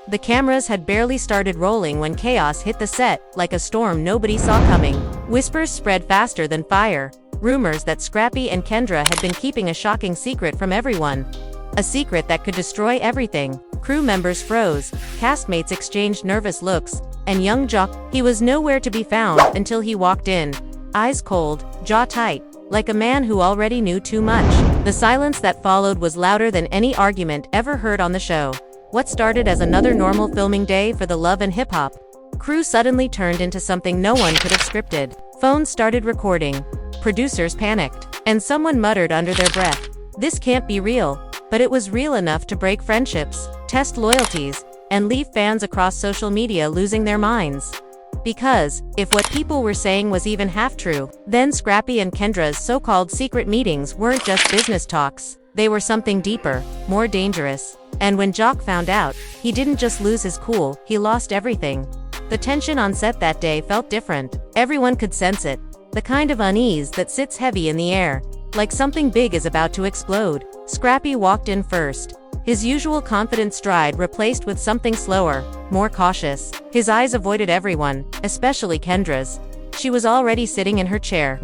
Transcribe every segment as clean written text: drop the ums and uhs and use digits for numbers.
The cameras had barely started rolling when chaos hit the set, like a storm nobody saw coming. Whispers spread faster than fire. Rumors that Scrappy and Kendra had been keeping a shocking secret from everyone. A secret that could destroy everything. Crew members froze, castmates exchanged nervous looks, and young Jock, he was nowhere to be found until he walked in. Eyes cold, jaw tight, like a man who already knew too much. The silence that followed was louder than any argument ever heard on the show. What started as another normal filming day for the Love and Hip Hop crew suddenly turned into something no one could have scripted. Phones started recording. Producers panicked, and someone muttered under their breath, "This can't be real." But it was real enough to break friendships, test loyalties, and leave fans across social media losing their minds. Because, if what people were saying was even half true, then Scrappy and Kendra's so-called secret meetings weren't just business talks. They were something deeper, more dangerous. And when Jock found out, he didn't just lose his cool, he lost everything. The tension on set that day felt different. Everyone could sense it. The kind of unease that sits heavy in the air, like something big is about to explode. Scrappy walked in first. His usual confident stride replaced with something slower, more cautious. His eyes avoided everyone, especially Kendra's. She was already sitting in her chair,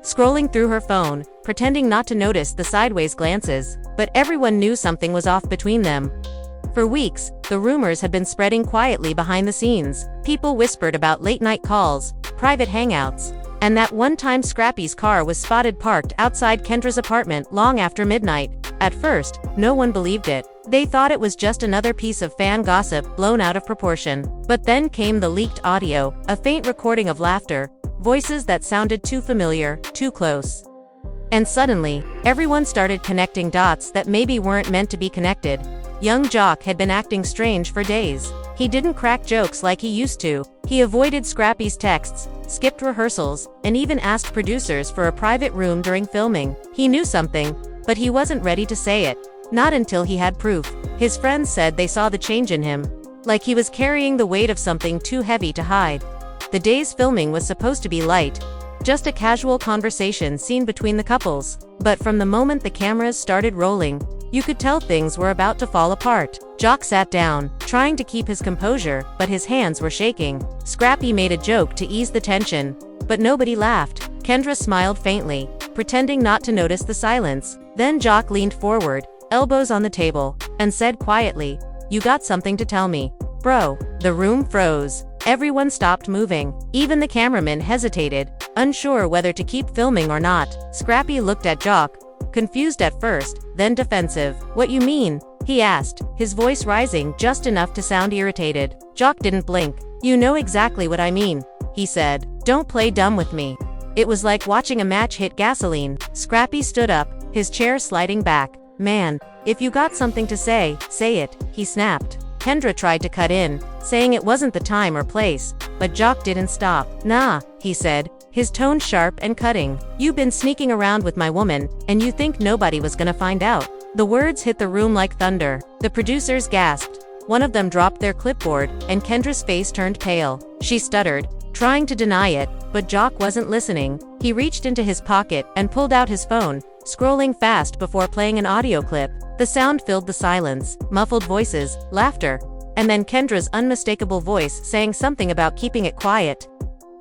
scrolling through her phone, pretending not to notice the sideways glances, but everyone knew something was off between them. For weeks, the rumors had been spreading quietly behind the scenes. People whispered about late-night calls, private hangouts, and that one time Scrappy's car was spotted parked outside Kendra's apartment long after midnight. At first, no one believed it. They thought it was just another piece of fan gossip blown out of proportion. But then came the leaked audio, a faint recording of laughter, voices that sounded too familiar, too close. And suddenly, everyone started connecting dots that maybe weren't meant to be connected. Young Jock had been acting strange for days. He didn't crack jokes like he used to. He avoided Scrappy's texts, skipped rehearsals, and even asked producers for a private room during filming. He knew something, but he wasn't ready to say it. Not until he had proof. His friends said they saw the change in him, like he was carrying the weight of something too heavy to hide. The day's filming was supposed to be light, just a casual conversation scene between the couples. But from the moment the cameras started rolling, you could tell things were about to fall apart. Jock sat down, trying to keep his composure, but his hands were shaking. Scrappy made a joke to ease the tension, but nobody laughed. Kendra smiled faintly, pretending not to notice the silence. Then Jock leaned forward, elbows on the table, and said quietly, "You got something to tell me, bro." The room froze. Everyone stopped moving. Even the cameraman hesitated, unsure whether to keep filming or not. Scrappy looked at Jock, confused at first, then defensive. "What you mean?" he asked, his voice rising just enough to sound irritated. Jock didn't blink. "You know exactly what I mean," he said. "Don't play dumb with me." It was like watching a match hit gasoline. Scrappy stood up, his chair sliding back. "Man, if you got something to say it," he snapped. Kendra tried to cut in, saying it wasn't the time or place, but Jock didn't stop. "Nah," he said, his tone sharp and cutting. "You've been sneaking around with my woman, and you think nobody was gonna find out." The words hit the room like thunder. The producers gasped. One of them dropped their clipboard, and Kendra's face turned pale. She stuttered, trying to deny it, but Jock wasn't listening. He reached into his pocket and pulled out his phone, scrolling fast before playing an audio clip. The sound filled the silence, muffled voices, laughter, and then Kendra's unmistakable voice saying something about keeping it quiet.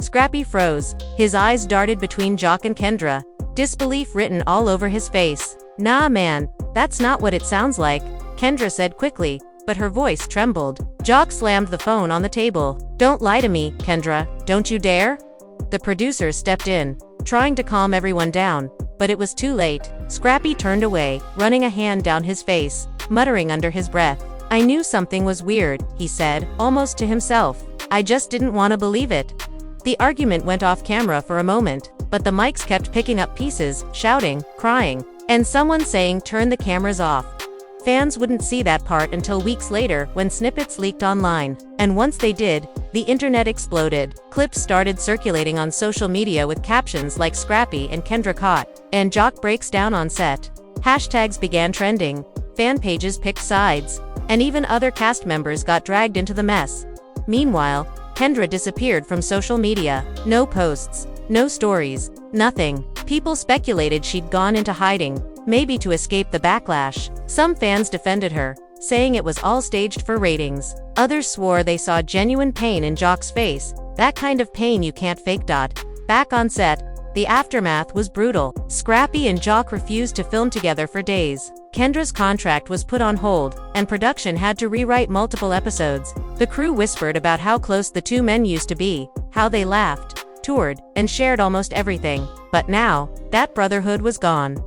Scrappy froze. His eyes darted between Jock and Kendra, disbelief written all over his face. "Nah man, that's not what it sounds like," Kendra said quickly, but her voice trembled. Jock slammed the phone on the table. "Don't lie to me, Kendra, don't you dare." The producers stepped in, trying to calm everyone down, but it was too late. Scrappy turned away, running a hand down his face, muttering under his breath. "I knew something was weird," he said, almost to himself. "I just didn't want to believe it." The argument went off camera for a moment, but the mics kept picking up pieces, shouting, crying, and someone saying turn the cameras off. Fans wouldn't see that part until weeks later when snippets leaked online. And once they did, the internet exploded. Clips started circulating on social media with captions like "Scrappy and Kendra caught," and "Jock breaks down on set." Hashtags began trending, fan pages picked sides, and even other cast members got dragged into the mess. Meanwhile, Kendra disappeared from social media. No posts, no stories, nothing. People speculated she'd gone into hiding, maybe to escape the backlash. Some fans defended her, saying it was all staged for ratings. Others swore they saw genuine pain in Jock's face, that kind of pain you can't fake. Back on set, the aftermath was brutal. Scrappy and Jock refused to film together for days. Kendra's contract was put on hold, and production had to rewrite multiple episodes. The crew whispered about how close the two men used to be, how they laughed, toured, and shared almost everything. But now, that brotherhood was gone.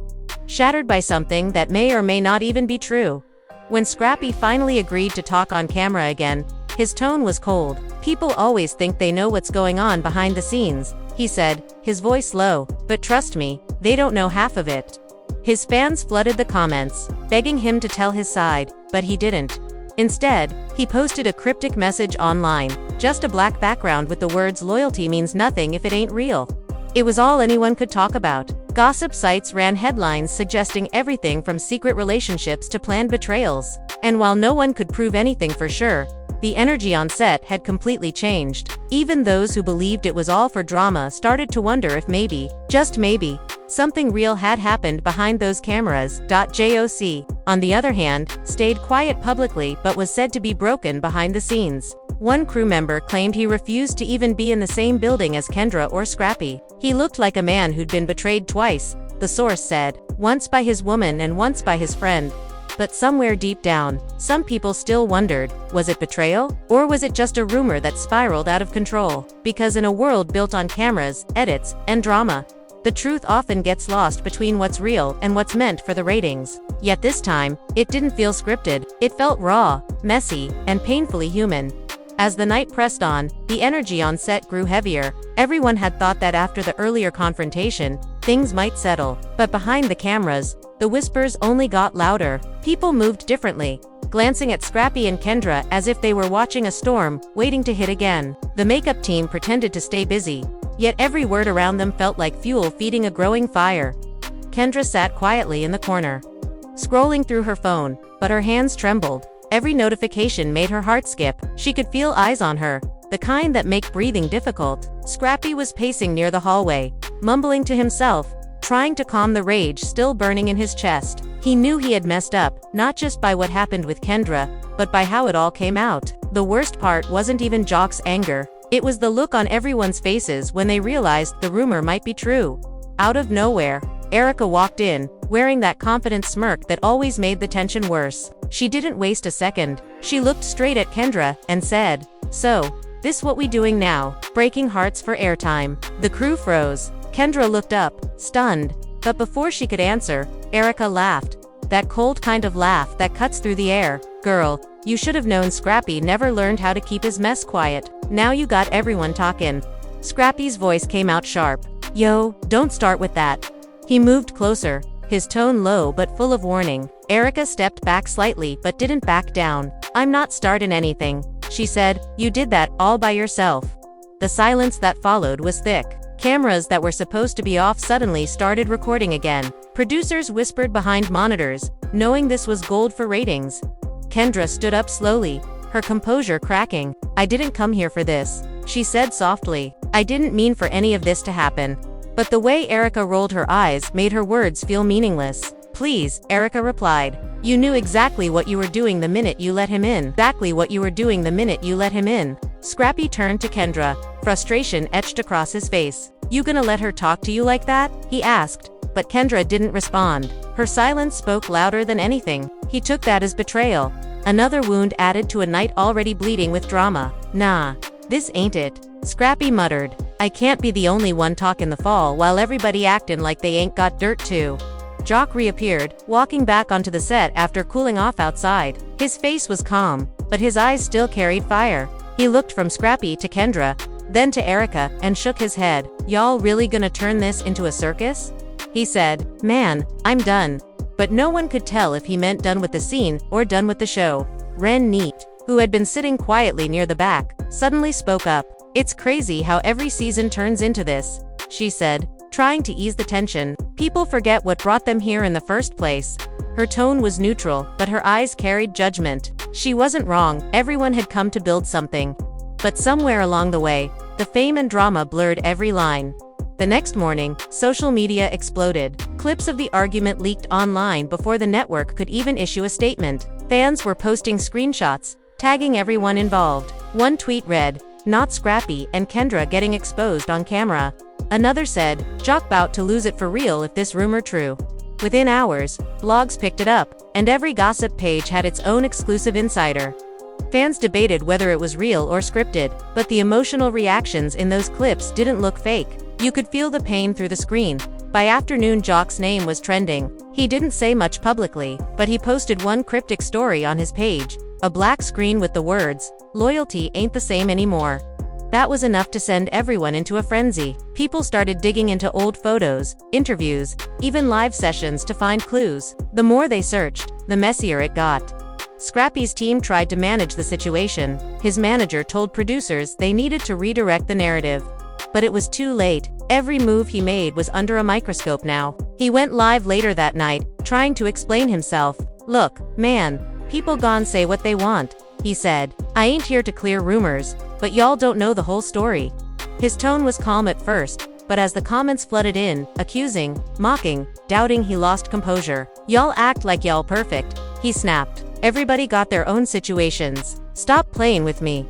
Shattered by something that may or may not even be true. When Scrappy finally agreed to talk on camera again, his tone was cold. "People always think they know what's going on behind the scenes," he said, his voice low, "but trust me, they don't know half of it." His fans flooded the comments, begging him to tell his side, but he didn't. Instead, he posted a cryptic message online, just a black background with the words "loyalty means nothing if it ain't real." It was all anyone could talk about. Gossip sites ran headlines suggesting everything from secret relationships to planned betrayals. And while no one could prove anything for sure, the energy on set had completely changed. Even those who believed it was all for drama started to wonder if maybe, just maybe, something real had happened behind those cameras. Joc, on the other hand, stayed quiet publicly but was said to be broken behind the scenes. One crew member claimed he refused to even be in the same building as Kendra or Scrappy. He looked like a man who'd been betrayed twice, the source said, once by his woman and once by his friend. But somewhere deep down, some people still wondered, was it betrayal? Or was it just a rumor that spiraled out of control? Because in a world built on cameras, edits, and drama, the truth often gets lost between what's real and what's meant for the ratings. Yet this time, it didn't feel scripted. It felt raw, messy, and painfully human. As the night pressed on, the energy on set grew heavier. Everyone had thought that after the earlier confrontation, things might settle. But behind the cameras, the whispers only got louder. People moved differently, glancing at Scrappy and Kendra as if they were watching a storm, waiting to hit again. The makeup team pretended to stay busy, yet every word around them felt like fuel feeding a growing fire. Kendra sat quietly in the corner, scrolling through her phone, but her hands trembled. Every notification made her heart skip. She could feel eyes on her, the kind that make breathing difficult. Scrappy was pacing near the hallway, mumbling to himself, trying to calm the rage still burning in his chest. He knew he had messed up, not just by what happened with Kendra, but by how it all came out. The worst part wasn't even Jock's anger. It was the look on everyone's faces when they realized the rumor might be true. Out of nowhere, Erica walked in, wearing that confident smirk that always made the tension worse. She didn't waste a second. She looked straight at Kendra and said, "So, this what we doing now?" Breaking hearts for airtime. The crew froze. Kendra looked up, stunned. But before she could answer, Erica laughed. That cold kind of laugh that cuts through the air. "Girl, you should have known Scrappy never learned how to keep his mess quiet. Now you got everyone talking." Scrappy's voice came out sharp. "Yo, don't start with that." He moved closer, his tone low but full of warning. Erica stepped back slightly but didn't back down. "I'm not starting anything," she said. "You did that all by yourself." The silence that followed was thick. Cameras that were supposed to be off suddenly started recording again. Producers whispered behind monitors, knowing this was gold for ratings. Kendra stood up slowly, her composure cracking. "I didn't come here for this," she said softly. "I didn't mean for any of this to happen." But the way Erica rolled her eyes made her words feel meaningless. "Please," Erica replied. "You knew exactly what you were doing the minute you let him in. Exactly what you were doing the minute you let him in." Scrappy turned to Kendra, frustration etched across his face. "You gonna let her talk to you like that?" he asked. But Kendra didn't respond. Her silence spoke louder than anything. He took that as betrayal. Another wound added to a night already bleeding with drama. "Nah, this ain't it," Scrappy muttered. "I can't be the only one talking the fall while everybody acting like they ain't got dirt too." Jock reappeared, walking back onto the set after cooling off outside. His face was calm, but his eyes still carried fire. He looked from Scrappy to Kendra, then to Erica, and shook his head. "Y'all really gonna turn this into a circus?" he said. "Man, I'm done." But no one could tell if he meant done with the scene or done with the show. Ren Neat, who had been sitting quietly near the back, suddenly spoke up. "It's crazy how every season turns into this," she said, trying to ease the tension. "People forget what brought them here in the first place." Her tone was neutral, but her eyes carried judgment. She wasn't wrong, everyone had come to build something. But somewhere along the way, the fame and drama blurred every line. The next morning, social media exploded. Clips of the argument leaked online before the network could even issue a statement. Fans were posting screenshots, tagging everyone involved. One tweet read, "Not Scrappy and Kendra getting exposed on camera." Another said, "Jock bout to lose it for real if this rumor true." Within hours, blogs picked it up, and every gossip page had its own exclusive insider. Fans debated whether it was real or scripted, but the emotional reactions in those clips didn't look fake. You could feel the pain through the screen. By afternoon, Jock's name was trending. He didn't say much publicly, but he posted one cryptic story on his page, a black screen with the words, "Loyalty ain't the same anymore." That was enough to send everyone into a frenzy. People started digging into old photos, interviews, even live sessions to find clues. The more they searched, the messier it got. Scrappy's team tried to manage the situation. His manager told producers they needed to redirect the narrative. But it was too late. Every move he made was under a microscope now. He went live later that night, trying to explain himself. "Look, man, people gon' say what they want," he said. "I ain't here to clear rumors, but y'all don't know the whole story." His tone was calm at first, but as the comments flooded in, accusing, mocking, doubting, he lost composure. "Y'all act like y'all perfect," he snapped. "Everybody got their own situations. Stop playing with me."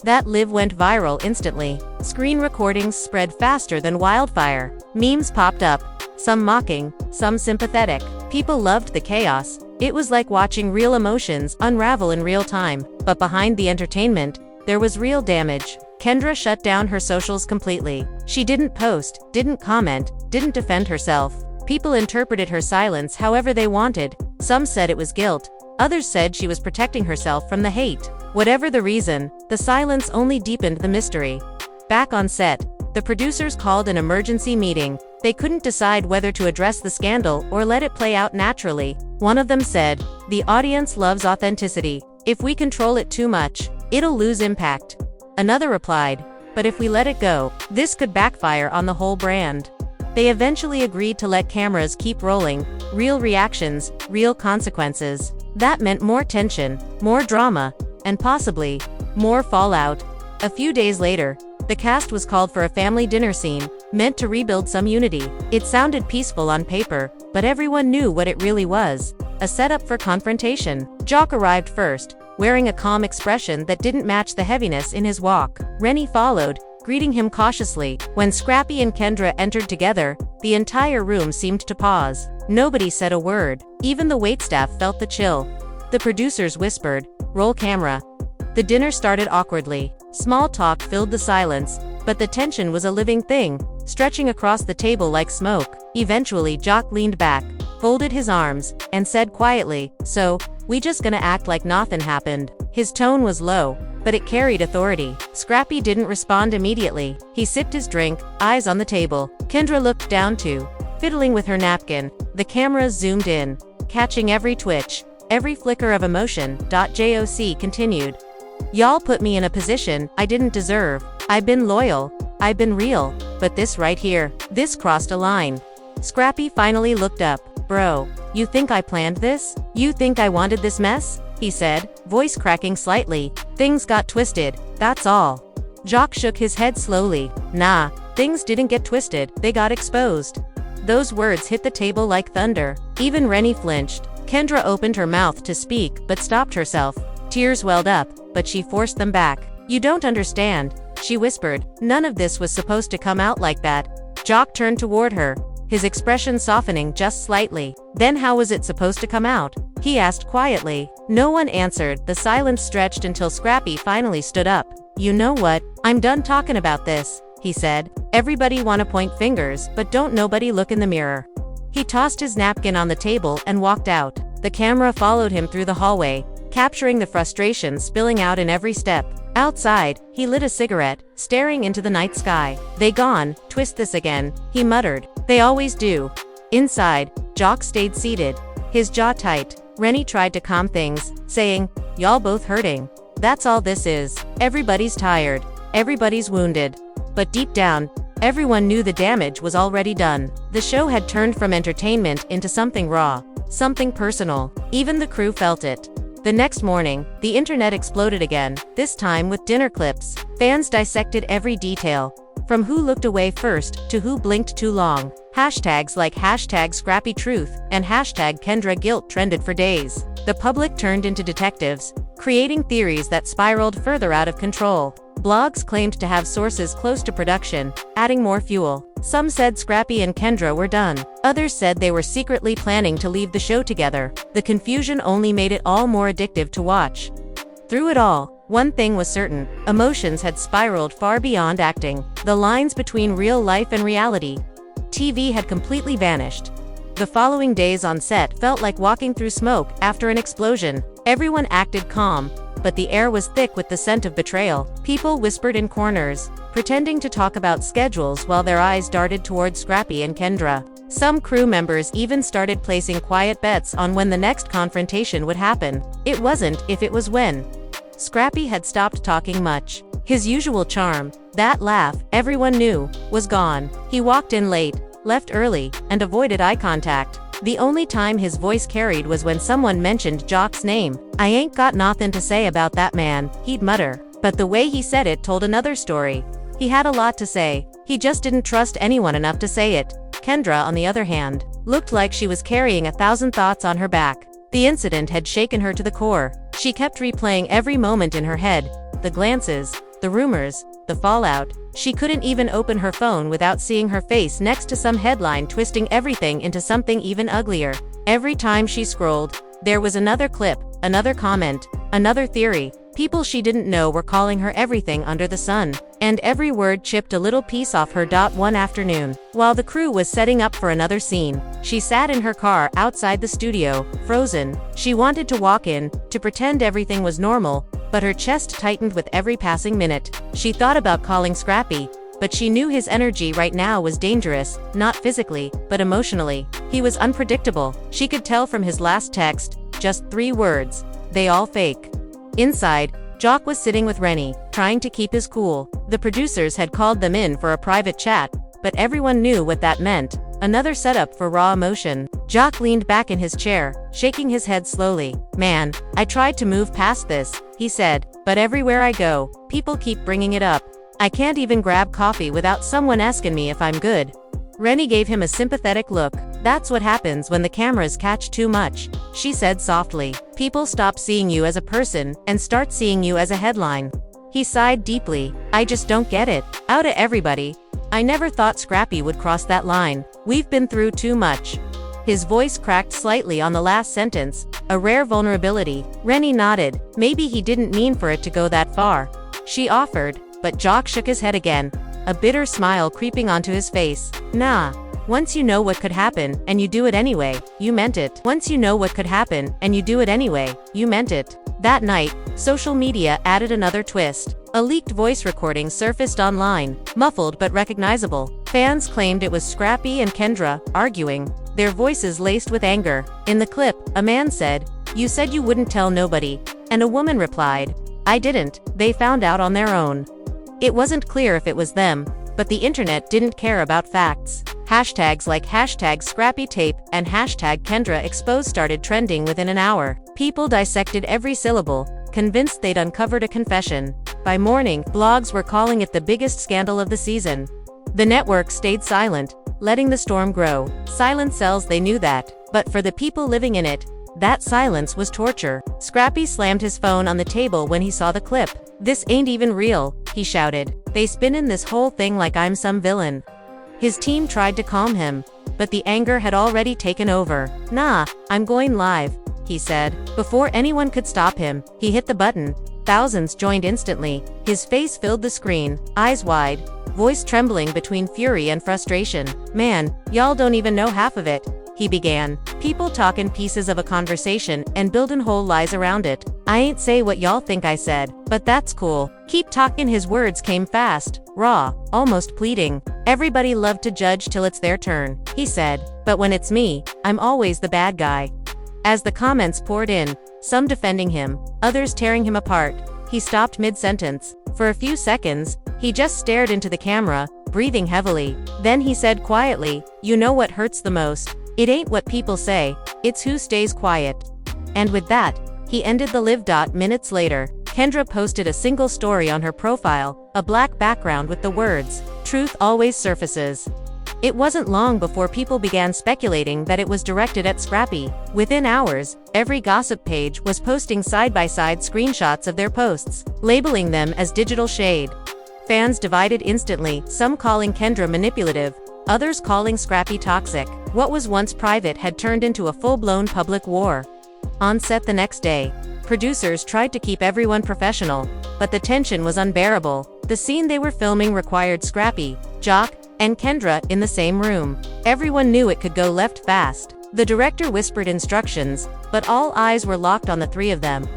That live went viral instantly. Screen recordings spread faster than wildfire. Memes popped up, some mocking, some sympathetic. People loved the chaos. It was like watching real emotions unravel in real time. But behind the entertainment, there was real damage. Kendra shut down her socials completely. She didn't post, didn't comment, didn't defend herself. People interpreted her silence however they wanted. Some said it was guilt. Others said she was protecting herself from the hate. Whatever the reason, the silence only deepened the mystery. Back on set, the producers called an emergency meeting. They couldn't decide whether to address the scandal or let it play out naturally. One of them said, "The audience loves authenticity. If we control it too much, it'll lose impact." Another replied, "But if we let it go, this could backfire on the whole brand." They eventually agreed to let cameras keep rolling, real reactions, real consequences. That meant more tension, more drama, and possibly more fallout. A few days later, the cast was called for a family dinner scene, meant to rebuild some unity. It sounded peaceful on paper, but everyone knew what it really was, a setup for confrontation. Jock arrived first, wearing a calm expression that didn't match the heaviness in his walk. Rennie followed, greeting him cautiously. When Scrappy and Kendra entered together, the entire room seemed to pause. Nobody said a word. Even the waitstaff felt the chill. The producers whispered, "Roll camera." The dinner started awkwardly. Small talk filled the silence, but the tension was a living thing, stretching across the table like smoke. Eventually, Jock leaned back, folded his arms, and said quietly, "So, we just gonna act like nothing happened?" His tone was low, but it carried authority. Scrappy didn't respond immediately. He sipped his drink, eyes on the table. Kendra looked down too, fiddling with her napkin. The cameras zoomed in, catching every twitch, every flicker of emotion. Joc continued, "Y'all put me in a position I didn't deserve. I've been loyal, I've been real, but this right here, this crossed a line." Scrappy finally looked up. "Bro, you think I planned this? You think I wanted this mess?" he said, voice cracking slightly. "Things got twisted, that's all." Jock shook his head slowly. "Nah, things didn't get twisted, they got exposed." Those words hit the table like thunder. Even Rennie flinched. Kendra opened her mouth to speak, but stopped herself. Tears welled up, but she forced them back. "You don't understand," she whispered. "None of this was supposed to come out like that." Jock turned toward her, his expression softening just slightly. "Then how was it supposed to come out?" he asked quietly. No one answered. The silence stretched until Scrappy finally stood up. "You know what? I'm done talking about this," he said. "Everybody wanna point fingers, but don't nobody look in the mirror." He tossed his napkin on the table and walked out. The camera followed him through the hallway, capturing the frustration spilling out in every step. Outside, he lit a cigarette, staring into the night sky. "They gone, twist this again," he muttered. "They always do." Inside, Jock stayed seated, his jaw tight. Rennie tried to calm things, saying, "Y'all both hurting. That's all this is. Everybody's tired. Everybody's wounded." But deep down, everyone knew the damage was already done. The show had turned from entertainment into something raw, something personal. Even the crew felt it. The next morning, the internet exploded again, this time with dinner clips. Fans dissected every detail. From who looked away first to who blinked too long. Hashtags like #ScrappyTruth and #KendraGuilt trended for days. The public turned into detectives, creating theories that spiraled further out of control. Blogs claimed to have sources close to production, adding more fuel. Some said Scrappy and Kendra were done. Others said they were secretly planning to leave the show together. The confusion only made it all more addictive to watch. Through it all, one thing was certain: emotions had spiraled far beyond acting. The lines between real life and reality TV had completely vanished. The following days on set felt like walking through smoke after an explosion. Everyone acted calm, but the air was thick with the scent of betrayal. People whispered in corners, pretending to talk about schedules while their eyes darted toward Scrappy and Kendra. Some crew members even started placing quiet bets on when the next confrontation would happen. It wasn't if, it was when. Scrappy had stopped talking much. His usual charm, that laugh everyone knew, was gone. He walked in late, left early, and avoided eye contact. The only time his voice carried was when someone mentioned Jock's name. "I ain't got nothin' to say about that man," he'd mutter. But the way he said it told another story. He had a lot to say. He just didn't trust anyone enough to say it. Kendra, on the other hand, looked like she was carrying 1,000 thoughts on her back. The incident had shaken her to the core. She kept replaying every moment in her head. The glances, the rumors, the fallout. She couldn't even open her phone without seeing her face next to some headline twisting everything into something even uglier. Every time she scrolled, there was another clip, another comment, another theory. People she didn't know were calling her everything under the sun. And every word chipped a little piece off her. One afternoon, while the crew was setting up for another scene, she sat in her car outside the studio, frozen. She wanted to walk in, to pretend everything was normal, but her chest tightened with every passing minute. She thought about calling Scrappy, but she knew his energy right now was dangerous, not physically, but emotionally. He was unpredictable. She could tell from his last text, just 3 words: "They all fake." Inside, Jock was sitting with Rennie, trying to keep his cool. The producers had called them in for a private chat, but everyone knew what that meant: another setup for raw emotion. Jock leaned back in his chair, shaking his head slowly. "Man, I tried to move past this," he said, "but everywhere I go, people keep bringing it up. I can't even grab coffee without someone asking me if I'm good." Rennie gave him a sympathetic look. "That's what happens when the cameras catch too much," she said softly. "People stop seeing you as a person and start seeing you as a headline." He sighed deeply. "I just don't get it. Out of everybody, I never thought Scrappy would cross that line. We've been through too much." His voice cracked slightly on the last sentence, a rare vulnerability. Rennie nodded. Maybe he didn't mean for it to go that far. She offered, but Jock shook his head again, a bitter smile creeping onto his face. "Nah. Once you know what could happen, and you do it anyway, you meant it. Once you know what could happen, and you do it anyway, you meant it." That night, social media added another twist. A leaked voice recording surfaced online, muffled but recognizable. Fans claimed it was Scrappy and Kendra, arguing, their voices laced with anger. In the clip, a man said, "You said you wouldn't tell nobody," and a woman replied, "I didn't, they found out on their own." It wasn't clear if it was them, but the internet didn't care about facts. Hashtags like #ScrappyTape and #KendraExposed started trending within an hour. People dissected every syllable, convinced they'd uncovered a confession. By morning, blogs were calling it the biggest scandal of the season. The network stayed silent, letting the storm grow. Silence sells, they knew that. But for the people living in it, that silence was torture. Scrappy slammed his phone on the table when he saw the clip. "This ain't even real," he shouted. "They spinning this whole thing like I'm some villain." His team tried to calm him, but the anger had already taken over. "Nah, I'm going live," he said. Before anyone could stop him, he hit the button. Thousands joined instantly. His face filled the screen, eyes wide, voice trembling between fury and frustration. "Man, y'all don't even know half of it," he began. "People talkin' pieces of a conversation and buildin' whole lies around it. I ain't say what y'all think I said, but that's cool. Keep talkin'." His words came fast, raw, almost pleading. "Everybody loved to judge till it's their turn," he said, "but when it's me, I'm always the bad guy." As the comments poured in, some defending him, others tearing him apart, he stopped mid-sentence. For a few seconds, he just stared into the camera, breathing heavily. Then he said quietly, "You know what hurts the most? It ain't what people say, it's who stays quiet." And with that, he ended the live. Minutes later, Kendra posted a single story on her profile, a black background with the words, "Truth always surfaces." It wasn't long before people began speculating that it was directed at Scrappy. Within hours, every gossip page was posting side-by-side screenshots of their posts, labeling them as digital shade. Fans divided instantly, some calling Kendra manipulative, others calling Scrappy toxic. What was once private had turned into a full-blown public war. On set the next day, producers tried to keep everyone professional, but the tension was unbearable. The scene they were filming required Scrappy, Jock, and Kendra in the same room. Everyone knew it could go left fast. The director whispered instructions, but all eyes were locked on the three of them.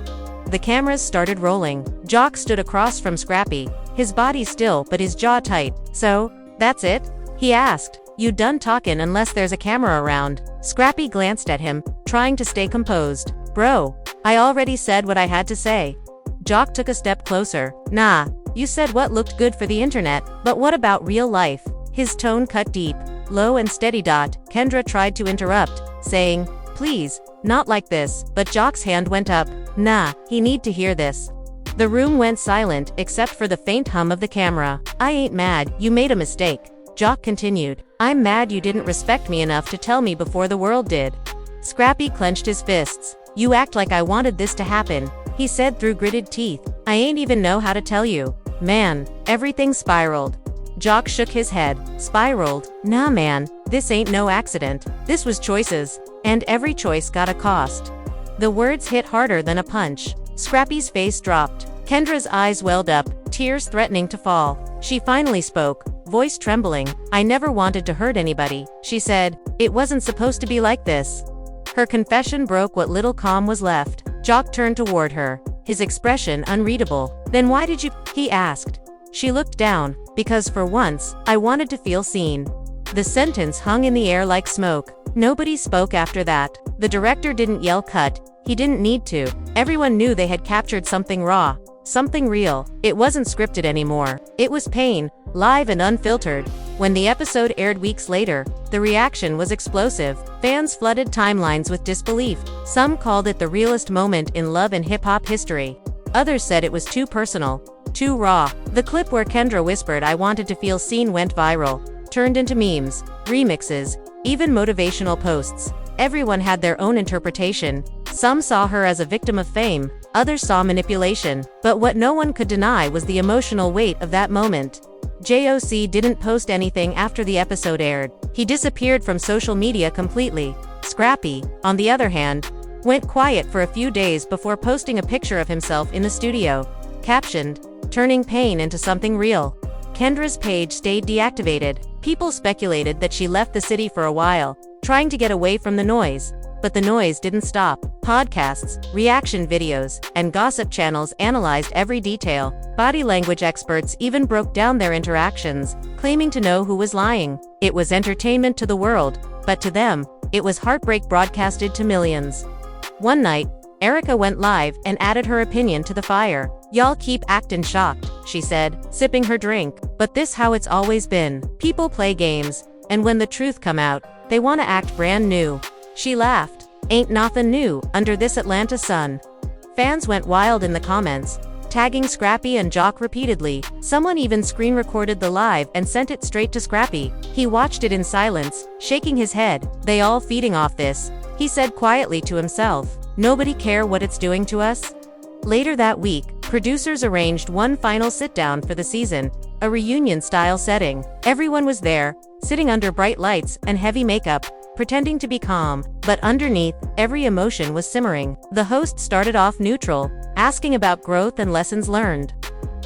The cameras started rolling. Jock stood across from Scrappy, his body still but his jaw tight. "So, that's it?" he asked. "You done talkin' unless there's a camera around." Scrappy glanced at him, trying to stay composed. "Bro, I already said what I had to say." Jock took a step closer. "Nah, you said what looked good for the internet, but what about real life?" His tone cut deep, low and steady. Kendra tried to interrupt, saying, "Please, not like this," but Jock's hand went up. "Nah, he need to hear this." The room went silent except for the faint hum of the camera. "I ain't mad, you made a mistake," Jock continued. "I'm mad you didn't respect me enough to tell me before the world did." Scrappy clenched his fists. "You act like I wanted this to happen," he said through gritted teeth. "I ain't even know how to tell you." "Man, everything spiraled." Jock shook his head. "Spiraled? Nah man, this ain't no accident. This was choices. And every choice got a cost." The words hit harder than a punch. Scrappy's face dropped. Kendra's eyes welled up, tears threatening to fall. She finally spoke, voice trembling. "I never wanted to hurt anybody," she said. "It wasn't supposed to be like this." Her confession broke what little calm was left. Jock turned toward her, his expression unreadable. "Then why did you?" he asked. She looked down. "Because for once, I wanted to feel seen." The sentence hung in the air like smoke. Nobody spoke after that. The director didn't yell cut. He didn't need to. Everyone knew they had captured something raw, something real. It wasn't scripted anymore. It was pain, live and unfiltered. When the episode aired weeks later, the reaction was explosive. Fans flooded timelines with disbelief. Some called it the realest moment in love and hip-hop history. Others said it was too personal, too raw. The clip where Kendra whispered "I wanted to feel seen" went viral, turned into memes, remixes, even motivational posts. Everyone had their own interpretation. Some saw her as a victim of fame, others saw manipulation. But what no one could deny was the emotional weight of that moment. JOC didn't post anything after the episode aired. He disappeared from social media completely. Scrappy, on the other hand, went quiet for a few days before posting a picture of himself in the studio, captioned, "Turning pain into something real." Kendra's page stayed deactivated. People speculated that she left the city for a while, trying to get away from the noise. But the noise didn't stop. Podcasts, reaction videos, and gossip channels analyzed every detail. Body language experts even broke down their interactions, claiming to know who was lying. It was entertainment to the world, but to them, it was heartbreak broadcasted to millions. One night, Erica went live and added her opinion to the fire. "Y'all keep actin' shocked," she said, sipping her drink. "But this how it's always been. People play games, and when the truth come out, they wanna act brand new." She laughed. "Ain't nothin' new under this Atlanta sun." Fans went wild in the comments, tagging Scrappy and Jock repeatedly. Someone even screen recorded the live and sent it straight to Scrappy. He watched it in silence, shaking his head. "They all feeding off this," he said quietly to himself. "Nobody care what it's doing to us?" Later that week, producers arranged one final sit-down for the season, a reunion-style setting. Everyone was there, sitting under bright lights and heavy makeup, pretending to be calm, but underneath, every emotion was simmering. The host started off neutral, asking about growth and lessons learned.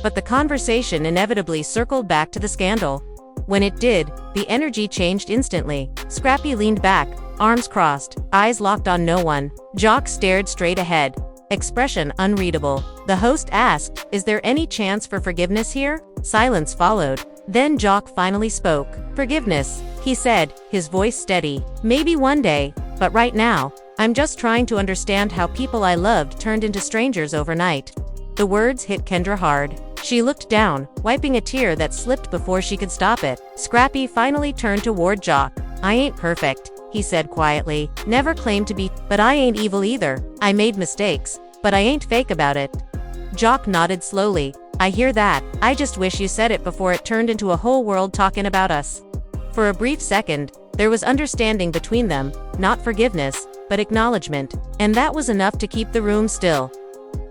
But the conversation inevitably circled back to the scandal. When it did, the energy changed instantly. Scrappy leaned back, arms crossed, eyes locked on no one. Jock stared straight ahead, expression unreadable. The host asked, "Is there any chance for forgiveness here?" Silence followed. Then Jock finally spoke. "Forgiveness," he said, his voice steady. "Maybe one day, but right now, I'm just trying to understand how people I loved turned into strangers overnight." The words hit Kendra hard. She looked down, wiping a tear that slipped before she could stop it. Scrappy finally turned toward Jock. "I ain't perfect," he said quietly. "Never claimed to be, but I ain't evil either. I made mistakes, but I ain't fake about it." Jock nodded slowly. I hear that. I just wish you said it before it turned into a whole world talking about us. For a brief second, there was understanding between them, not forgiveness, but acknowledgement, and that was enough to keep the room still.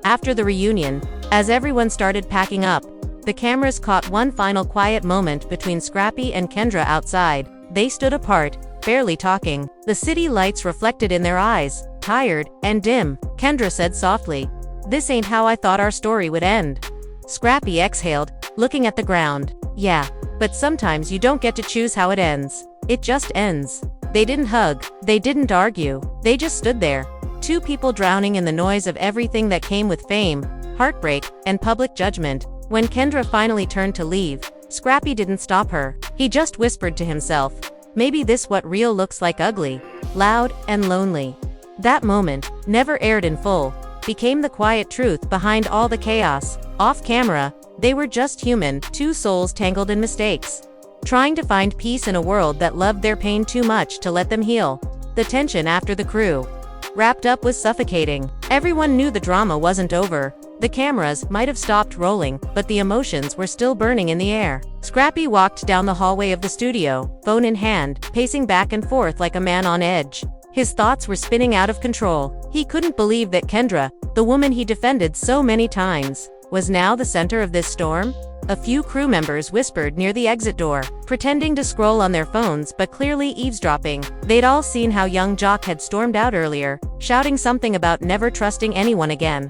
After the reunion, as everyone started packing up, the cameras caught one final quiet moment between Scrappy and Kendra outside. They stood apart, barely talking. The city lights reflected in their eyes, tired and dim. Kendra said softly, "This ain't how I thought our story would end." Scrappy exhaled, looking at the ground. Yeah, but sometimes you don't get to choose how it ends. It just ends. They didn't hug, they didn't argue, they just stood there. Two people drowning in the noise of everything that came with fame, heartbreak, and public judgment. When Kendra finally turned to leave, Scrappy didn't stop her. He just whispered to himself, maybe this what real looks like: ugly, loud, and lonely. That moment, never aired in full, became the quiet truth behind all the chaos. Off camera, they were just human, two souls tangled in mistakes, trying to find peace in a world that loved their pain too much to let them heal. The tension after the crew wrapped up was suffocating. Everyone knew the drama wasn't over. The cameras might have stopped rolling, but the emotions were still burning in the air. Scrappy walked down the hallway of the studio, phone in hand, pacing back and forth like a man on edge. His thoughts were spinning out of control. He couldn't believe that Kendra, the woman he defended so many times, was now the center of this storm. A few crew members whispered near the exit door, pretending to scroll on their phones but clearly eavesdropping. They'd all seen how young Jock had stormed out earlier, shouting something about never trusting anyone again.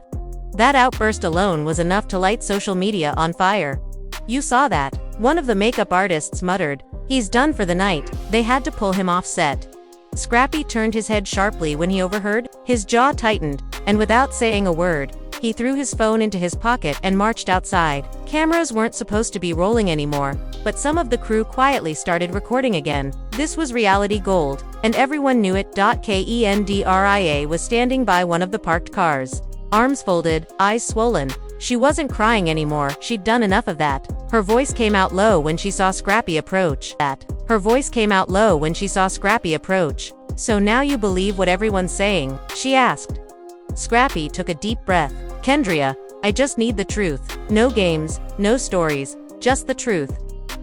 That outburst alone was enough to light social media on fire. "You saw that," one of the makeup artists muttered. "He's done for the night. They had to pull him off set." Scrappy turned his head sharply when he overheard. His jaw tightened, and without saying a word, he threw his phone into his pocket and marched outside. Cameras weren't supposed to be rolling anymore, but some of the crew quietly started recording again. This was reality gold, and everyone knew it. Kendra was standing by one of the parked cars, arms folded, eyes swollen. She wasn't crying anymore, she'd done enough of that. Her voice came out low when she saw Scrappy approach. "So now you believe what everyone's saying?" she asked. Scrappy took a deep breath. "Kendra, I just need the truth. No games, no stories, just the truth.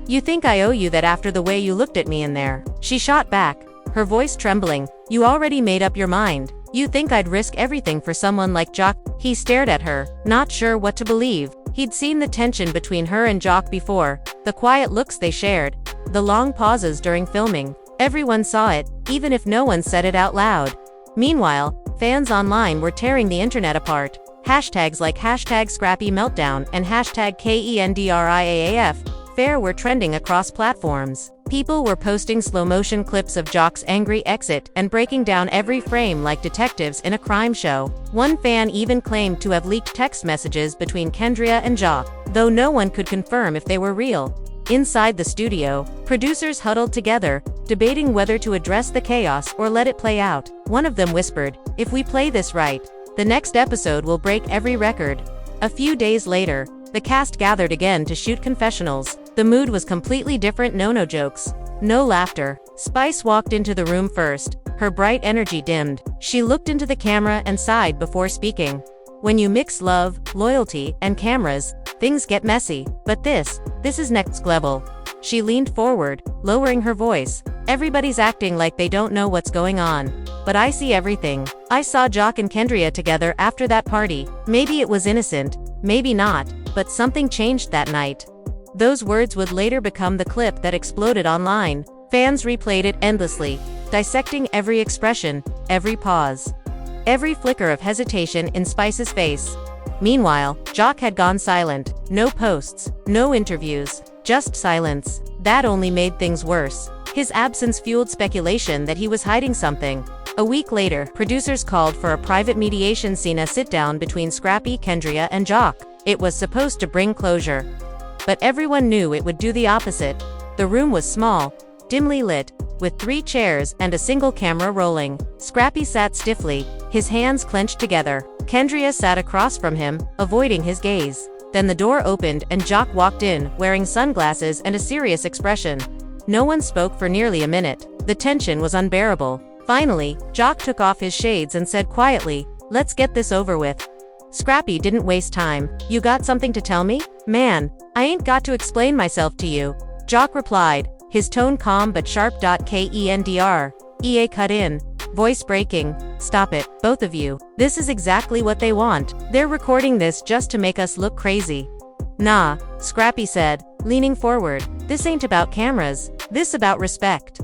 You think I owe you that after the way you looked at me in there?" She shot back, her voice trembling. "You already made up your mind. You think I'd risk everything for someone like Jock?" He stared at her, not sure what to believe. He'd seen the tension between her and Jock before, the quiet looks they shared, the long pauses during filming. Everyone saw it, even if no one said it out loud. Meanwhile, fans online were tearing the internet apart. Hashtags like #ScrappyMeltdown and #KENDRIAAF fair were trending across platforms. People were posting slow-motion clips of Jock's angry exit and breaking down every frame like detectives in a crime show. One fan even claimed to have leaked text messages between Kendra and Jock, though no one could confirm if they were real. Inside the studio, producers huddled together, debating whether to address the chaos or let it play out. One of them whispered, "If we play this right, the next episode will break every record." A few days later, the cast gathered again to shoot confessionals. The mood was completely different. No jokes, no laughter. Spice walked into the room first, her bright energy dimmed. She looked into the camera and sighed before speaking. "When you mix love, loyalty, and cameras, things get messy. But this is next level." She leaned forward, lowering her voice. "Everybody's acting like they don't know what's going on. But I see everything. I saw Jock and Kendra together after that party. Maybe it was innocent, maybe not, but something changed that night." Those words would later become the clip that exploded online. Fans replayed it endlessly, dissecting every expression, every pause, every flicker of hesitation in Spice's face. Meanwhile, Jock had gone silent. No posts, no interviews, just silence. That only made things worse. His absence fueled speculation that he was hiding something. A week later, producers called for a private mediation scene, a sit-down between Scrappy, Kendra, and Jock. It was supposed to bring closure. But everyone knew it would do the opposite. The room was small, dimly lit, with 3 chairs and a single camera rolling. Scrappy sat stiffly, his hands clenched together. Kendra sat across from him, avoiding his gaze. Then the door opened and Jock walked in, wearing sunglasses and a serious expression. No one spoke for nearly a minute. The tension was unbearable. Finally, Jock took off his shades and said quietly, "Let's get this over with." Scrappy didn't waste time. You got something to tell me? Man, I ain't got to explain myself to you. Jock replied, his tone calm but sharp. Kendra. EA cut in, voice breaking. Stop it, both of you. This is exactly what they want. They're recording this just to make us look crazy. Nah, Scrappy said, leaning forward. This ain't about cameras. This about respect.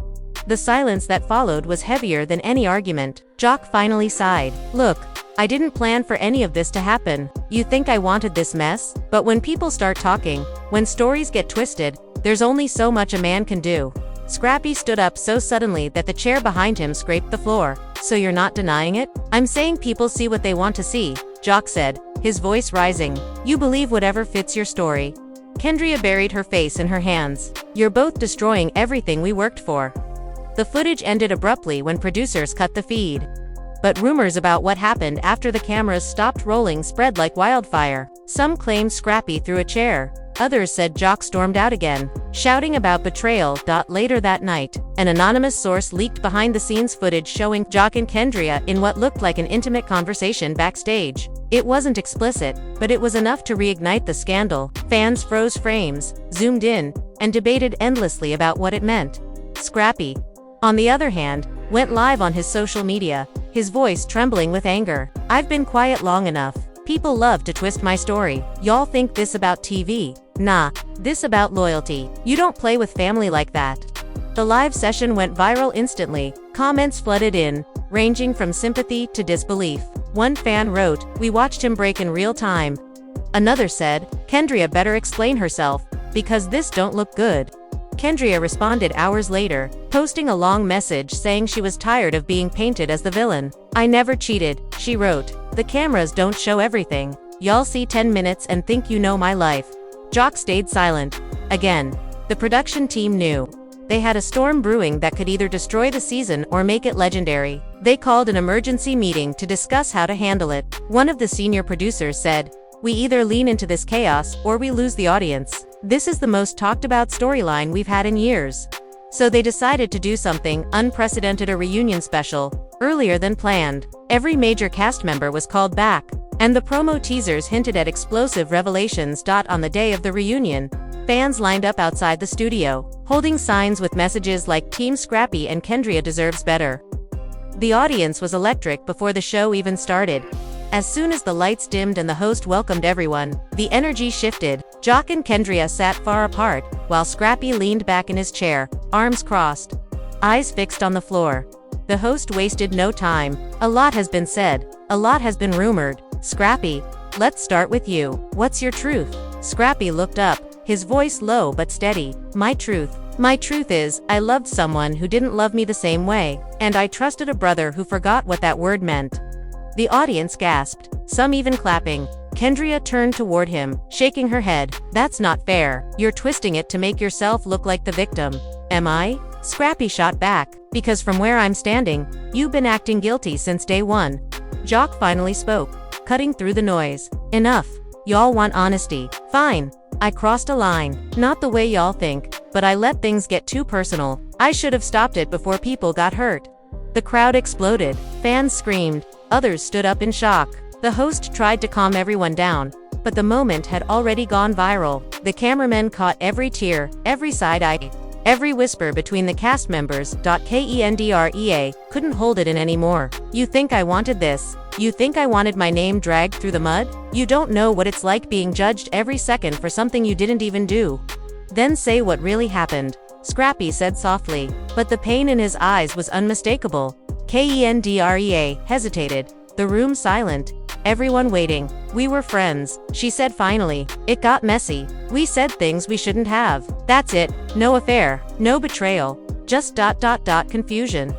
The silence that followed was heavier than any argument. Jock finally sighed. Look, I didn't plan for any of this to happen. You think I wanted this mess? But when people start talking, when stories get twisted, there's only so much a man can do. Scrappy stood up so suddenly that the chair behind him scraped the floor. So you're not denying it? I'm saying people see what they want to see, Jock said, his voice rising. You believe whatever fits your story. Kendra buried her face in her hands. You're both destroying everything we worked for. The footage ended abruptly when producers cut the feed. But rumors about what happened after the cameras stopped rolling spread like wildfire. Some claimed Scrappy threw a chair. Others said Jock stormed out again, shouting about betrayal. Later that night, an anonymous source leaked behind-the-scenes footage showing Jock and Kendra in what looked like an intimate conversation backstage. It wasn't explicit, but it was enough to reignite the scandal. Fans froze frames, zoomed in, and debated endlessly about what it meant. Scrappy, on the other hand, went live on his social media, his voice trembling with anger. I've been quiet long enough. People love to twist my story. Y'all think this about TV? Nah, this about loyalty. You don't play with family like that. The live session went viral instantly. Comments flooded in, ranging from sympathy to disbelief. One fan wrote, "We watched him break in real time." Another said, "Kendra better explain herself, because this don't look good." Kendra responded hours later, posting a long message saying she was tired of being painted as the villain. "I never cheated," she wrote. "The cameras don't show everything. Y'all see 10 minutes and think you know my life." Jock stayed silent. Again, the production team knew. They had a storm brewing that could either destroy the season or make it legendary. They called an emergency meeting to discuss how to handle it. One of the senior producers said, "We either lean into this chaos or we lose the audience. This is the most talked about storyline we've had in years." So they decided to do something unprecedented, a reunion special, earlier than planned. Every major cast member was called back, and the promo teasers hinted at explosive revelations. On the day of the reunion, fans lined up outside the studio, holding signs with messages like "Team Scrappy and Kendra deserves better." The audience was electric before the show even started. As soon as the lights dimmed and the host welcomed everyone, the energy shifted. Jock and Kendra sat far apart, while Scrappy leaned back in his chair, arms crossed, eyes fixed on the floor. The host wasted no time. "A lot has been said. A lot has been rumored. Scrappy, let's start with you. What's your truth?" Scrappy looked up, his voice low but steady. My truth is, I loved someone who didn't love me the same way, and I trusted a brother who forgot what that word meant." The audience gasped, some even clapping. Kendra turned toward him, shaking her head. "That's not fair. You're twisting it to make yourself look like the victim." "Am I?" Scrappy shot back. "Because from where I'm standing, you've been acting guilty since day one." Jock finally spoke, cutting through the noise. "Enough. Y'all want honesty. Fine. I crossed a line. Not the way y'all think, but I let things get too personal. I should have stopped it before people got hurt." The crowd exploded. Fans screamed. Others stood up in shock. The host tried to calm everyone down, but the moment had already gone viral. The cameramen caught every tear, every side eye, every whisper between the cast members. Kendra couldn't hold it in anymore. "You think I wanted this? You think I wanted my name dragged through the mud? You don't know what it's like being judged every second for something you didn't even do." "Then say what really happened," Scrappy said softly, but the pain in his eyes was unmistakable. Kendra hesitated, the room silent, everyone waiting. "We were friends," she said finally. "It got messy. We said things we shouldn't have. That's it. No affair, no betrayal, just confusion."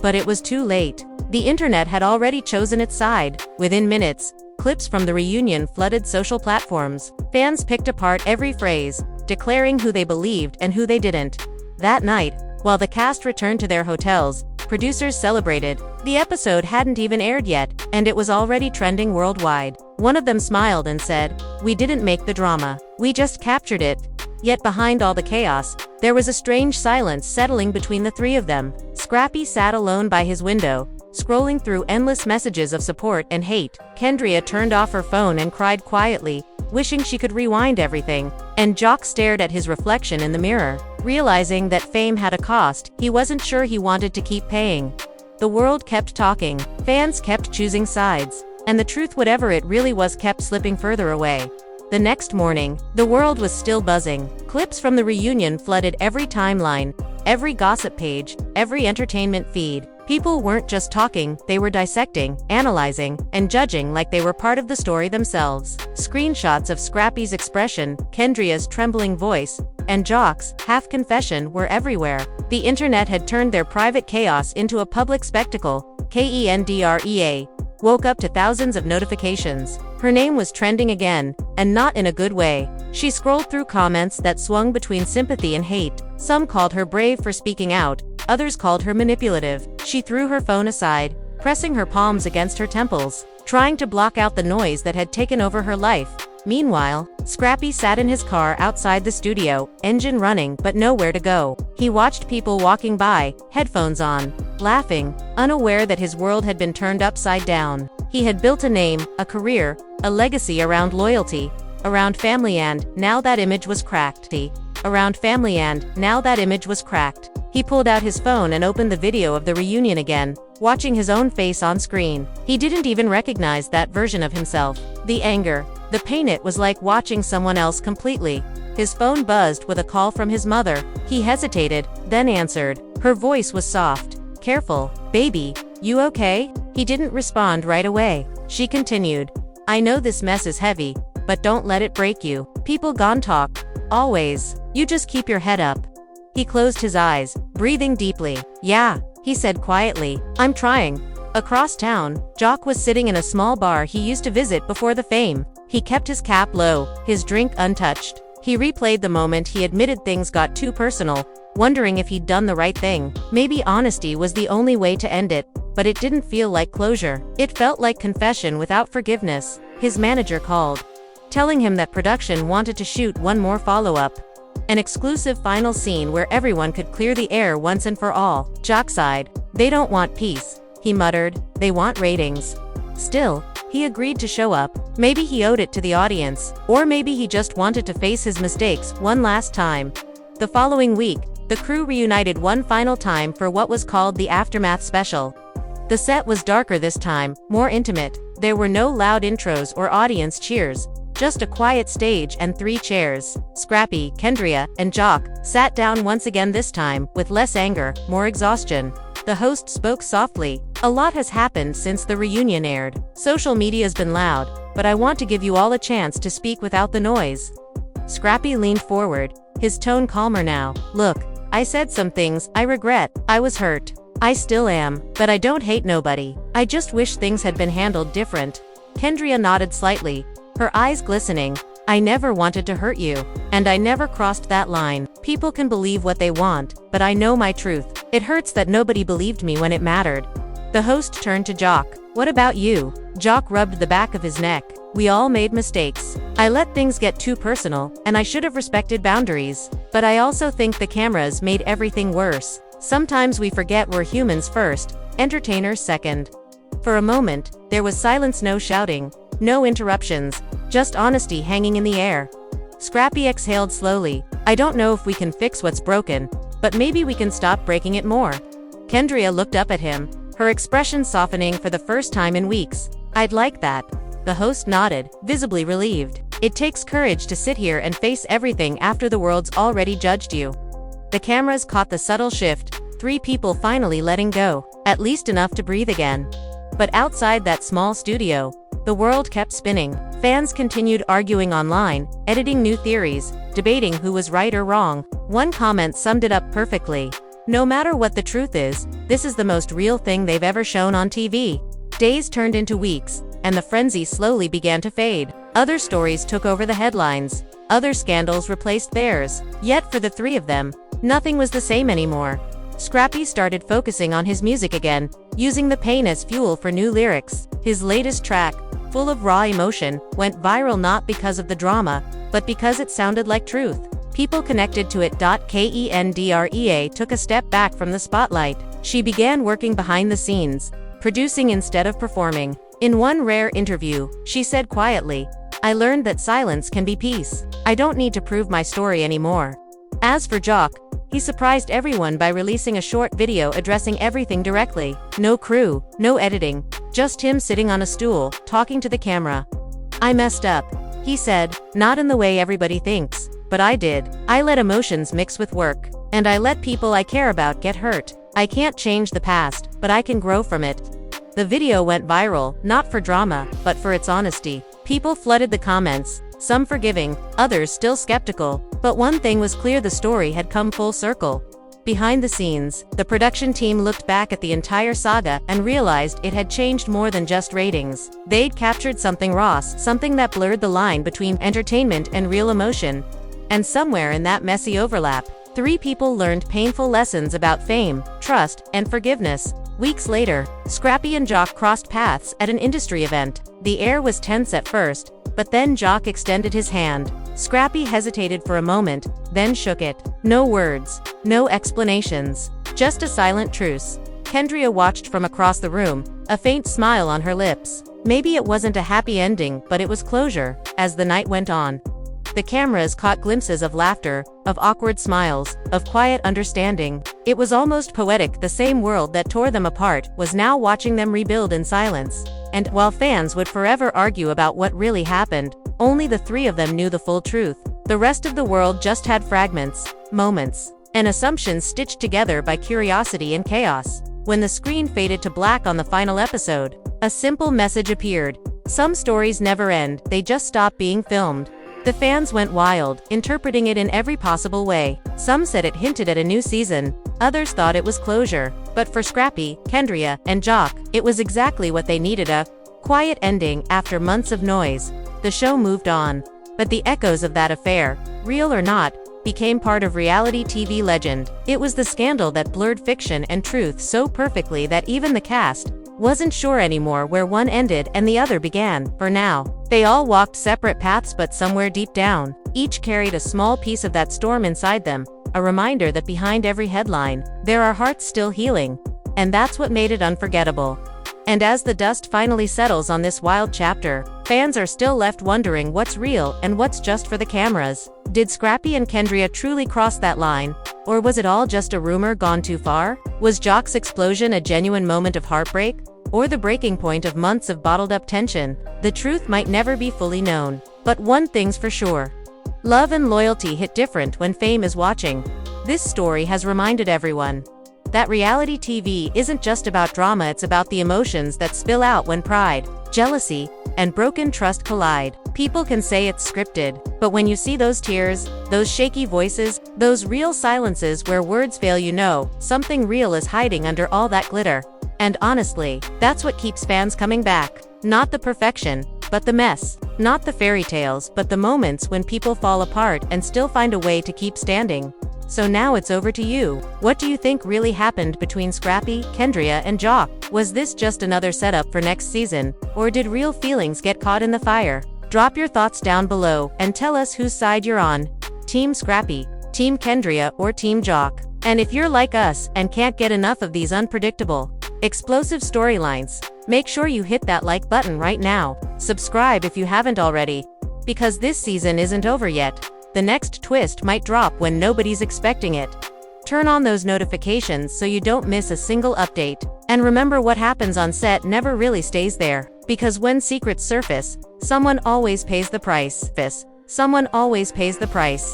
But it was too late. The internet had already chosen its side. Within minutes, clips from the reunion flooded social platforms. Fans picked apart every phrase, declaring who they believed and who they didn't. That night, while the cast returned to their hotels, producers celebrated. The episode hadn't even aired yet, and it was already trending worldwide. One of them smiled and said, "We didn't make the drama. We just captured it." Yet behind all the chaos, there was a strange silence settling between the three of them. Scrappy sat alone by his window, Scrolling through endless messages of support and hate, Kendra turned off her phone and cried quietly, wishing she could rewind everything. And Jock stared at his reflection in the mirror. Realizing that fame had a cost, he wasn't sure he wanted to keep paying. The world kept talking, fans kept choosing sides, and the truth, whatever it really was, kept slipping further away. The next morning, the world was still buzzing. Clips from the reunion flooded every timeline, every gossip page, every entertainment feed. People weren't just talking, they were dissecting, analyzing, and judging like they were part of the story themselves. Screenshots of Scrappy's expression, Kendra's trembling voice, and Jock's half-confession were everywhere. The internet had turned their private chaos into a public spectacle. Kendra woke up to thousands of notifications. Her name was trending again, and not in a good way. She scrolled through comments that swung between sympathy and hate. Some called her brave for speaking out, others called her manipulative. She threw her phone aside, pressing her palms against her temples, trying to block out the noise that had taken over her life. Meanwhile, Scrappy sat in his car outside the studio, engine running but nowhere to go. He watched people walking by, headphones on, laughing, unaware that his world had been turned upside down. He had built a name, a career, a legacy around loyalty, around family, and now that image was cracked. He pulled out his phone and opened the video of the reunion again, watching his own face on screen. He didn't even recognize that version of himself. The anger, the pain, it was like watching someone else completely. His phone buzzed with a call from his mother. He hesitated, then answered. Her voice was soft. "Careful, baby, you okay?" He didn't respond right away. She continued, "I know this mess is heavy, but don't let it break you. People gon' talk. Always. You just keep your head up." He closed his eyes, breathing deeply. "Yeah," he said quietly, "I'm trying." Across town, Jock was sitting in a small bar he used to visit before the fame. He kept his cap low, his drink untouched. He replayed the moment he admitted things got too personal, wondering if he'd done the right thing. Maybe honesty was the only way to end it, but it didn't feel like closure. It felt like confession without forgiveness. His manager called, telling him that production wanted to shoot one more follow-up. An exclusive final scene where everyone could clear the air once and for all. Jock sighed. "They don't want peace," he muttered. "They want ratings." Still, he agreed to show up. Maybe he owed it to the audience, or maybe he just wanted to face his mistakes one last time. The following week, the crew reunited one final time for what was called the Aftermath Special. The set was darker this time, more intimate. There were no loud intros or audience cheers, just a quiet stage and 3 chairs. Scrappy, Kendra, and Jock sat down once again, this time with less anger, more exhaustion. The host spoke softly. "A lot has happened since the reunion aired. Social media's been loud, but I want to give you all a chance to speak without the noise." Scrappy leaned forward, his tone calmer now. "Look, I said some things I regret. I was hurt. I still am, but I don't hate nobody. I just wish things had been handled different." Kendra nodded slightly, her eyes glistening. "I never wanted to hurt you, and I never crossed that line. People can believe what they want, but I know my truth. It hurts that nobody believed me when it mattered." The host turned to Jock. "What about you?" Jock rubbed the back of his neck. "We all made mistakes. I let things get too personal, and I should have respected boundaries. But I also think the cameras made everything worse. Sometimes we forget we're humans first, entertainers second." For a moment, there was silence, no shouting, no interruptions, just honesty hanging in the air. Scrappy exhaled slowly. "I don't know if we can fix what's broken, but maybe we can stop breaking it more." Kendra looked up at him, her expression softening for the first time in weeks. "I'd like that." The host nodded, visibly relieved. "It takes courage to sit here and face everything after the world's already judged you." The cameras caught the subtle shift, 3 people finally letting go, at least enough to breathe again. But outside that small studio, the world kept spinning. Fans continued arguing online, editing new theories, debating who was right or wrong. One comment summed it up perfectly. "No matter what the truth is, this is the most real thing they've ever shown on TV." Days turned into weeks, and the frenzy slowly began to fade. Other stories took over the headlines. Other scandals replaced theirs. Yet for the 3 of them, nothing was the same anymore. Scrappy started focusing on his music again, using the pain as fuel for new lyrics. His latest track, full of raw emotion, went viral not because of the drama, but because it sounded like truth. People connected to it. Kendra took a step back from the spotlight. She began working behind the scenes, producing instead of performing. In one rare interview, she said quietly, "I learned that silence can be peace. I don't need to prove my story anymore." As for Jock, he surprised everyone by releasing a short video addressing everything directly. No crew, no editing, just him sitting on a stool, talking to the camera. "I messed up," he said, "not in the way everybody thinks, but I did. I let emotions mix with work, and I let people I care about get hurt. I can't change the past, but I can grow from it." The video went viral, not for drama, but for its honesty. People flooded the comments, some forgiving, others still skeptical, but one thing was clear: the story had come full circle. Behind the scenes, the production team looked back at the entire saga and realized it had changed more than just ratings. They'd captured something raw, something that blurred the line between entertainment and real emotion. And somewhere in that messy overlap, 3 people learned painful lessons about fame, trust, and forgiveness. Weeks later, Scrappy and Jock crossed paths at an industry event. The air was tense at first, but then Jock extended his hand. Scrappy hesitated for a moment, then shook it. No words, no explanations, just a silent truce. Kendra watched from across the room, a faint smile on her lips. Maybe it wasn't a happy ending, but it was closure. As the night went on, the cameras caught glimpses of laughter, of awkward smiles, of quiet understanding. It was almost poetic. The same world that tore them apart was now watching them rebuild in silence. And while fans would forever argue about what really happened, only the 3 of them knew the full truth. The rest of the world just had fragments, moments, and assumptions stitched together by curiosity and chaos. When the screen faded to black on the final episode, a simple message appeared: some stories never end, they just stop being filmed. The fans went wild, interpreting it in every possible way. Some said it hinted at a new season, others thought it was closure. But for Scrappy, Kendra, and Jock, it was exactly what they needed: a quiet ending. After months of noise, the show moved on. But the echoes of that affair, real or not, became part of reality TV legend. It was the scandal that blurred fiction and truth so perfectly that even the cast wasn't sure anymore where one ended and the other began. For now, they all walked separate paths, but somewhere deep down, each carried a small piece of that storm inside them, a reminder that behind every headline, there are hearts still healing. And that's what made it unforgettable. And as the dust finally settles on this wild chapter, fans are still left wondering what's real and what's just for the cameras. Did Scrappy and Kendra truly cross that line? Or was it all just a rumor gone too far? Was Jock's explosion a genuine moment of heartbreak? Or the breaking point of months of bottled-up tension? The truth might never be fully known. But one thing's for sure: love and loyalty hit different when fame is watching. This story has reminded everyone that reality TV isn't just about drama, it's about the emotions that spill out when pride, jealousy, and broken trust collide. People can say it's scripted, but when you see those tears, those shaky voices, those real silences where words fail, you know something real is hiding under all that glitter. And honestly, that's what keeps fans coming back. Not the perfection, but the mess. Not the fairy tales, but the moments when people fall apart and still find a way to keep standing. So now it's over to you. What do you think really happened between Scrappy, Kendra, and Jock? Was this just another setup for next season, or did real feelings get caught in the fire? Drop your thoughts down below and tell us whose side you're on. Team Scrappy, Team Kendra, or Team Jock? And if you're like us and can't get enough of these unpredictable, explosive storylines, make sure you hit that like button right now. Subscribe if you haven't already, because this season isn't over yet. The next twist might drop when nobody's expecting it. Turn on those notifications so you don't miss a single update. And remember, what happens on set never really stays there. Because when secrets surface, someone always pays the price. Someone always pays the price.